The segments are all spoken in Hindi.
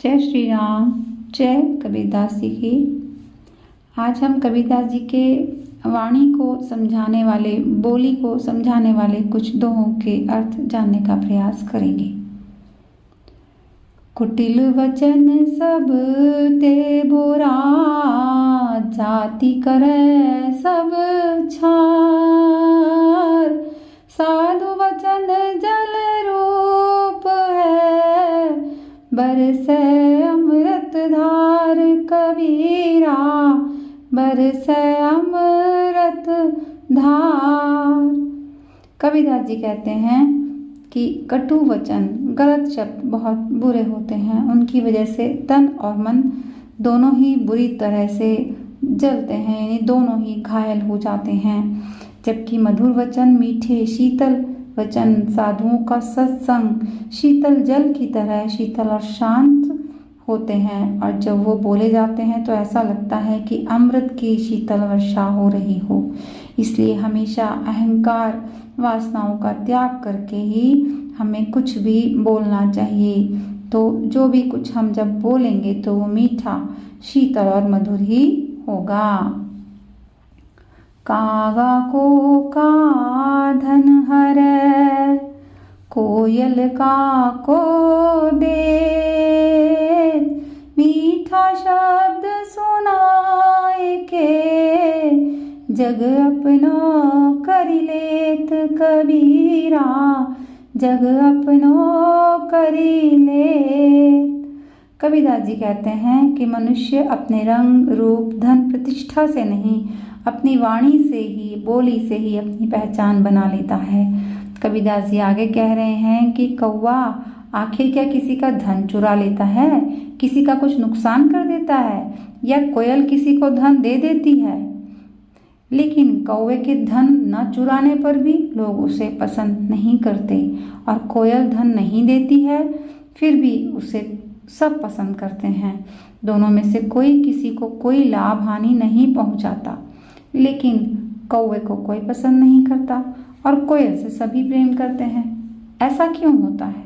जय श्री राम। जय कबीरदास जी की। आज हम कबीरदास जी के वाणी को समझाने वाले, बोली को समझाने वाले कुछ दोहों के अर्थ जानने का प्रयास करेंगे। कुटिल वचन सब ते बुरा, जाति करे सब छार। साधु वचन जल रूप है, बरसे अमृत धार। कबीरा बरसे अमृत धार। कबीरदास जी कहते हैं कि कटु वचन, गलत शब्द बहुत बुरे होते हैं। उनकी वजह से तन और मन दोनों ही बुरी तरह से जलते हैं, यानी दोनों ही घायल हो जाते हैं। जबकि मधुर वचन, मीठे शीतल वचन, साधुओं का सत्संग शीतल जल की तरह शीतल और शांत होते हैं। और जब वो बोले जाते हैं तो ऐसा लगता है कि अमृत की शीतल वर्षा हो रही हो। इसलिए हमेशा अहंकार, वासनाओं का त्याग करके ही हमें कुछ भी बोलना चाहिए। तो जो भी कुछ हम जब बोलेंगे तो वो मीठा, शीतल और मधुर ही होगा। कागा को काधन हरै, कोयल का को दे। मीठा शब्द सुनाए के, जग अपनो करि लेत। कबीरा जग अपनो करि लेत। कबीरदास जी कहते हैं कि मनुष्य अपने रंग, रूप, धन, प्रतिष्ठा से नहीं, अपनी वाणी से ही, बोली से ही अपनी पहचान बना लेता है। कबीरदास जी आगे कह रहे हैं कि कौवा आखिर क्या किसी का धन चुरा लेता है, किसी का कुछ नुकसान कर देता है, या कोयल किसी को धन दे देती है? लेकिन कौवे के धन न चुराने पर भी लोग उसे पसंद नहीं करते, और कोयल धन नहीं देती है फिर भी उसे सब पसंद करते हैं। दोनों में से कोई किसी को कोई लाभ हानि नहीं पहुंचाता, लेकिन कौवे को कोई पसंद नहीं करता और कोयल से सभी प्रेम करते हैं। ऐसा क्यों होता है?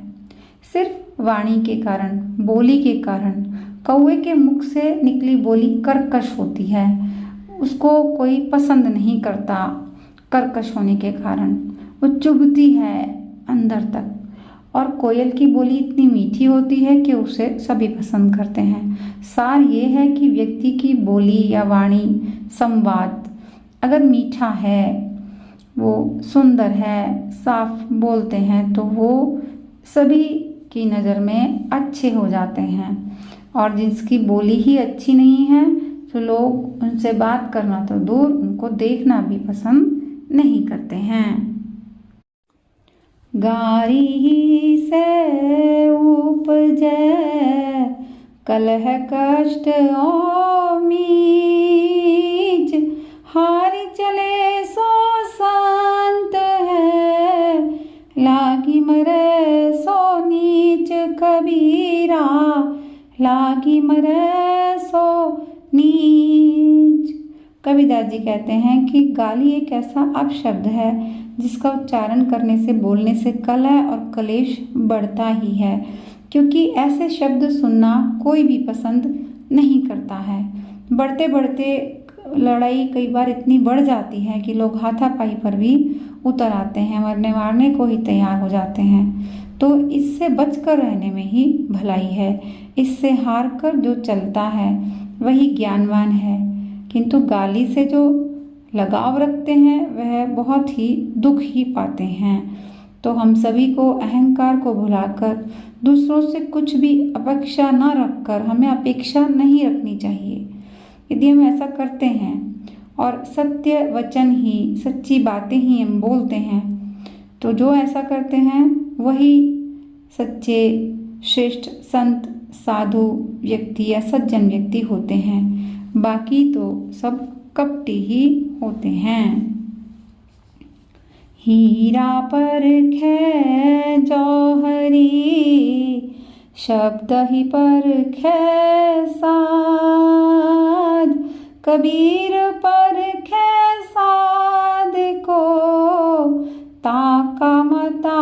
सिर्फ वाणी के कारण, बोली के कारण। कौवे के मुख से निकली बोली कर्कश होती है, उसको कोई पसंद नहीं करता। कर्कश होने के कारण वो चुभती है अंदर तक। और कोयल की बोली इतनी मीठी होती है कि उसे सभी पसंद करते हैं। सार ये है कि व्यक्ति की बोली या वाणी, संवाद अगर मीठा है, वो सुंदर है, साफ बोलते हैं, तो वो सभी की नज़र में अच्छे हो जाते हैं। और जिसकी बोली ही अच्छी नहीं है तो लोग उनसे बात करना तो दूर, उनको देखना भी पसंद नहीं करते हैं। गारी ही से उपजै, कलह कष्ट और मीच। हारि चले सो शांत है, लागी मरे सो नीच। कबीरा लागी मरे सो नीच। कबीरदास जी कहते हैं कि गाली एक ऐसा अपशब्द है जिसका उच्चारण करने से, बोलने से कलह और कलेश बढ़ता ही है, क्योंकि ऐसे शब्द सुनना कोई भी पसंद नहीं करता है। बढ़ते बढ़ते लड़ाई कई बार इतनी बढ़ जाती है कि लोग हाथापाई पर भी उतर आते हैं, मरने मारने को ही तैयार हो जाते हैं। तो इससे बचकर रहने में ही भलाई है। इससे हार कर जो चलता है वही ज्ञानवान है, किंतु गाली से जो लगाव रखते हैं वह बहुत ही दुख ही पाते हैं। तो हम सभी को अहंकार को भुलाकर, दूसरों से कुछ भी अपेक्षा न रखकर, हमें अपेक्षा नहीं रखनी चाहिए। यदि हम ऐसा करते हैं और सत्य वचन ही, सच्ची बातें ही हम बोलते हैं, तो जो ऐसा करते हैं वही सच्चे, श्रेष्ठ संत, साधु व्यक्ति या सज्जन व्यक्ति होते हैं। बाकी तो सब कपटी ही होते हैं। हीरा परखै जौहरी, शब्द ही परखै साध। कबीर परखै साध को, ताका मता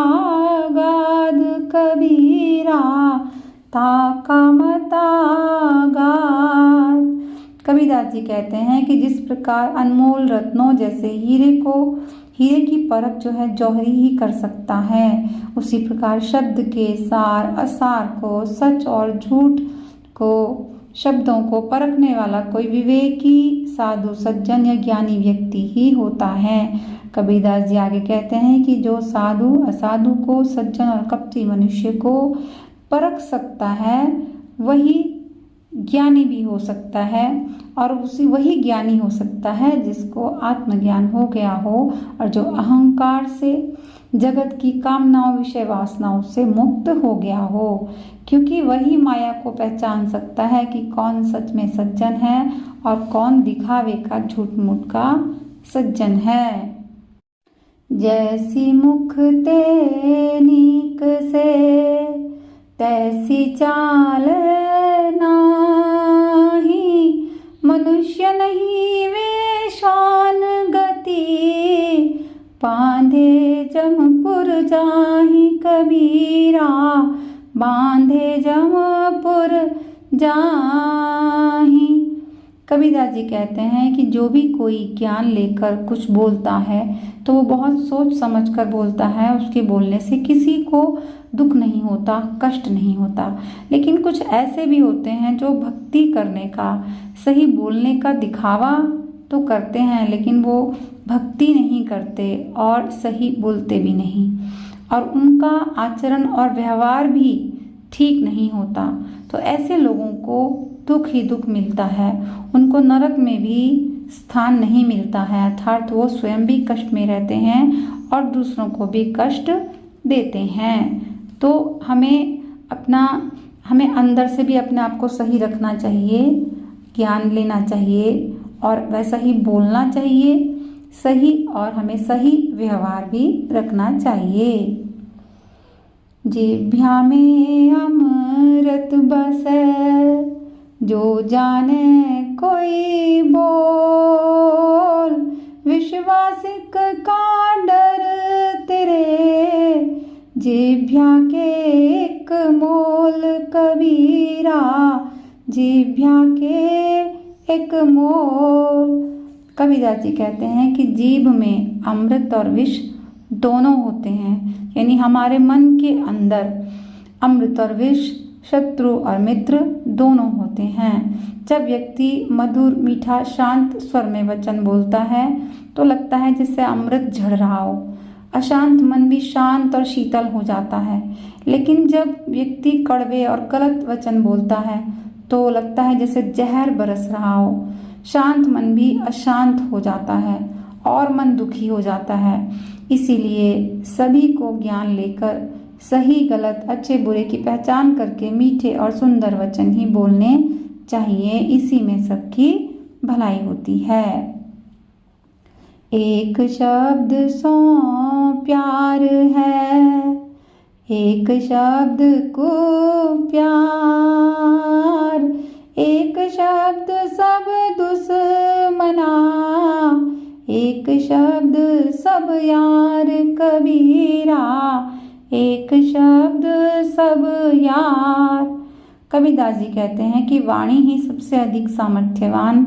गाध। कबीरा ताका मता गात। कबीरदास जी कहते हैं कि जिस प्रकार अनमोल रत्नों जैसे हीरे की परख जो है जौहरी ही कर सकता है, उसी प्रकार शब्द के सार असार को, सच और झूठ को, शब्दों को परखने वाला कोई विवेकी साधु सज्जन या ज्ञानी व्यक्ति ही होता है। कबीरदास जी आगे कहते हैं कि जो साधु असाधु को, सज्जन और कपटी मनुष्य को परख सकता है वही ज्ञानी भी हो सकता है, और वही ज्ञानी हो सकता है जिसको आत्मज्ञान हो गया हो और जो अहंकार से, जगत की कामनाओं, विषय वासनाओं से मुक्त हो गया हो, क्योंकि वही माया को पहचान सकता है कि कौन सच में सज्जन है और कौन दिखावे का झूठ मूठ का सज्जन है। जैसी मुख ते नीक से तैसी चाल नाही, मनुष्य नहीं वे शान गति, बांधे जमपुर जाहि कबीरा, बांधे जमपुर जाहि। कबीरदास जी कहते हैं कि जो भी कोई ज्ञान लेकर कुछ बोलता है तो वो बहुत सोच समझ कर बोलता है, उसके बोलने से किसी को दुख नहीं होता, कष्ट नहीं होता। लेकिन कुछ ऐसे भी होते हैं जो भक्ति करने का, सही बोलने का दिखावा तो करते हैं, लेकिन वो भक्ति नहीं करते और सही बोलते भी नहीं, और उनका आचरण और व्यवहार भी ठीक नहीं होता। तो ऐसे लोगों को दुख ही दुख मिलता है, उनको नरक में भी स्थान नहीं मिलता है, अर्थात वो स्वयं भी कष्ट में रहते हैं और दूसरों को भी कष्ट देते हैं। तो हमें अंदर से भी अपने आप को सही रखना चाहिए, ज्ञान लेना चाहिए और वैसा ही बोलना चाहिए सही, और हमें सही व्यवहार भी रखना चाहिए। जिह्वा में अमृत बसे जो जाने कोई बोल, विश्वासिक का डर तेरे जिह्वा के एक मोल कबीरा, जिह्वा के एक मोल। कबीरदास जी कहते हैं कि जीभ में अमृत और विष दोनों होते हैं, यानी हमारे मन के अंदर अमृत और विष, शत्रु और मित्र दोनों होते हैं। जब व्यक्ति मधुर मीठा शांत स्वर में वचन बोलता है तो लगता है जैसे अमृत झड़ रहा हो, अशांत मन भी शांत और शीतल हो जाता है। लेकिन जब व्यक्ति कड़वे और गलत वचन बोलता है तो लगता है जैसे जहर बरस रहा हो, शांत मन भी अशांत हो जाता है और मन दुखी हो जाता है। इसीलिए सभी को ज्ञान लेकर सही गलत, अच्छे बुरे की पहचान करके मीठे और सुंदर वचन ही बोलने चाहिए, इसी में सबकी भलाई होती है। एक शब्द सो प्यार है, एक शब्द को प्यार, एक शब्द सब दुश्मना, एक शब्द सब यार कबीरा, एक शब्द सब यार। कबीरदास जी कहते हैं कि वाणी ही सबसे अधिक सामर्थ्यवान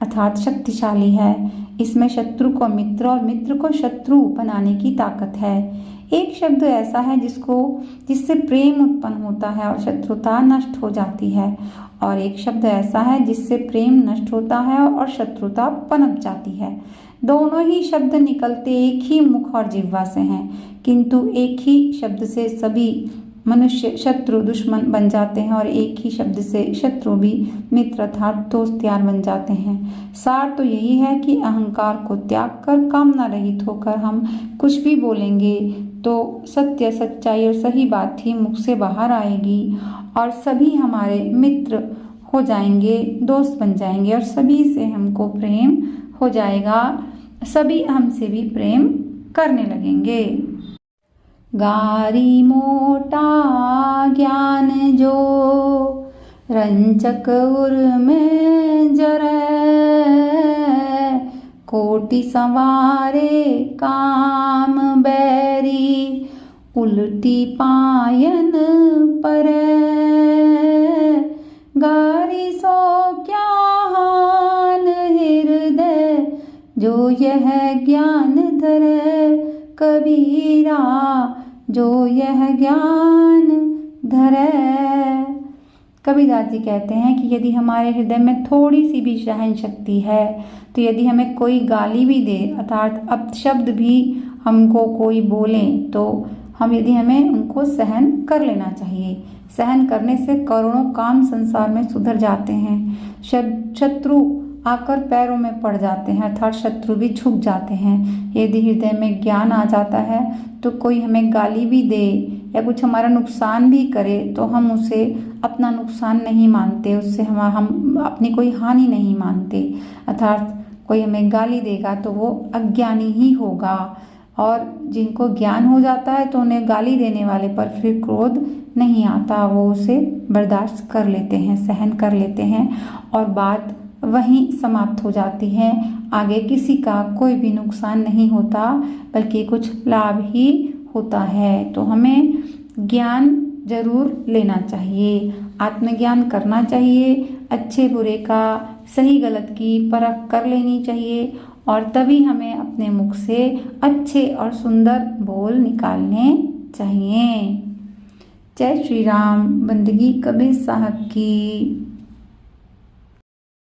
अर्थात शक्तिशाली है। इसमें शत्रु को मित्र और मित्र को शत्रु बनाने की ताकत है। एक शब्द ऐसा है जिससे प्रेम उत्पन्न होता है और शत्रुता नष्ट हो जाती है, और एक शब्द ऐसा है जिससे प्रेम नष्ट होता है और शत्रुता पनप जाती है। दोनों ही शब्द निकलते एक ही मुख और जिह्वा से हैं, किंतु एक ही शब्द से सभी मनुष्य शत्रु दुश्मन बन जाते हैं और एक ही शब्द से शत्रु भी मित्र अर्थात दोस्त यार बन जाते हैं। सार तो यही है कि अहंकार को त्याग कर कामना रहित होकर हम कुछ भी बोलेंगे तो सत्य, सच्चाई और सही बात ही मुख से बाहर आएगी और सभी हमारे मित्र हो जाएंगे, दोस्त बन जाएंगे और सभी से हमको प्रेम हो जाएगा, सभी हमसे भी प्रेम करने लगेंगे। गारी मोटा ज्ञान जो रंचक उर में जरे, कोटि संवारे काम बैरी उल्टी पायन पर गारी सो क्या हान हृदय जो यह ज्ञान धरे कबीरा जो यह ज्ञान धरे। कबीरदास जी कहते हैं कि यदि हमारे हृदय में थोड़ी सी भी सहन शक्ति है तो यदि हमें कोई गाली भी दे अर्थात अपशब्द भी हमको कोई बोले तो यदि हमें उनको सहन कर लेना चाहिए। सहन करने से करोड़ों काम संसार में सुधर जाते हैं। शत्रु आकर पैरों में पड़ जाते हैं अर्थात शत्रु भी झुक जाते हैं। यदि हृदय में ज्ञान आ जाता है तो कोई हमें गाली भी दे या कुछ हमारा नुकसान भी करे तो हम उसे अपना नुकसान नहीं मानते, उससे हम अपनी कोई हानि नहीं मानते। अर्थात कोई हमें गाली देगा तो वो अज्ञानी ही होगा। और जिनको ज्ञान हो जाता है तो उन्हें गाली देने वाले पर फिर क्रोध नहीं आता, वो उसे बर्दाश्त कर लेते हैं, सहन कर लेते हैं और बात वहीं समाप्त हो जाती है। आगे किसी का कोई भी नुकसान नहीं होता बल्कि कुछ लाभ ही होता है। तो हमें ज्ञान जरूर लेना चाहिए, आत्मज्ञान करना चाहिए, अच्छे बुरे का सही गलत की परख कर लेनी चाहिए और तभी हमें अपने मुख से अच्छे और सुंदर बोल निकालने चाहिए। जय श्री राम। बंदगी कबीर साहब की।